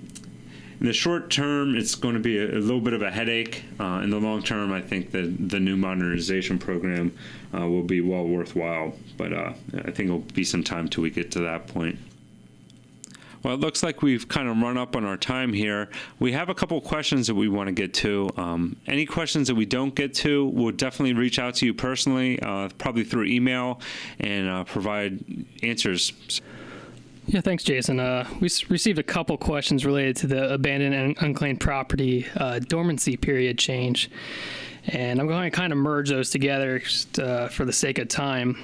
the short term, it's going to be a little bit of a headache. In the long term, I think that the new modernization program will be well worthwhile. But I think it'll be some time till we get to that point. Well, it looks like we've kind of run up on our time here. We have a couple questions that we want to get to. Any questions that we don't get to, we'll definitely reach out to you personally, probably through email, and provide answers. Yeah, thanks, Jason. We received a couple questions related to the abandoned and unclaimed property dormancy period change, and I'm going to kind of merge those together just, for the sake of time.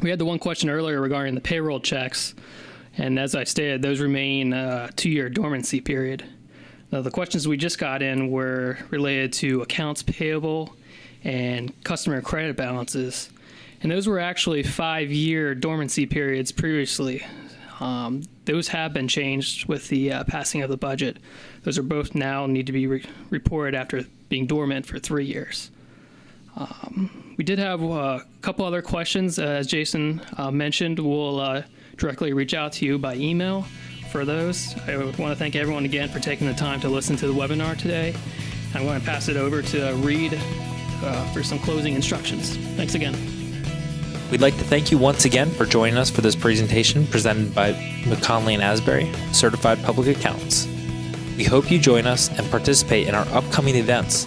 We had the one question earlier regarding the payroll checks. And as I stated, those remain a 2-year dormancy period. Now, the questions we just got in were related to accounts payable and customer credit balances. And those were actually 5-year dormancy periods previously. Those have been changed with the passing of the budget. Those are both now need to be reported after being dormant for 3 years. We did have a couple other questions. As Jason mentioned, we'll directly reach out to you by email for those. I want to thank everyone again for taking the time to listen to the webinar today. I'm going to pass it over to Reed for some closing instructions. Thanks again. We'd like to thank you once again for joining us for this presentation presented by McKonly Asbury, Certified Public Accountants. We hope you join us and participate in our upcoming events.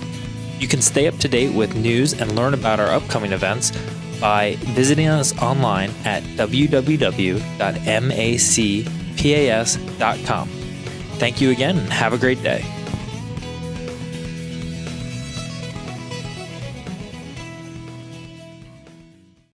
You can stay up to date with news and learn about our upcoming events by visiting us online at www.macpas.com. Thank you again and have a great day.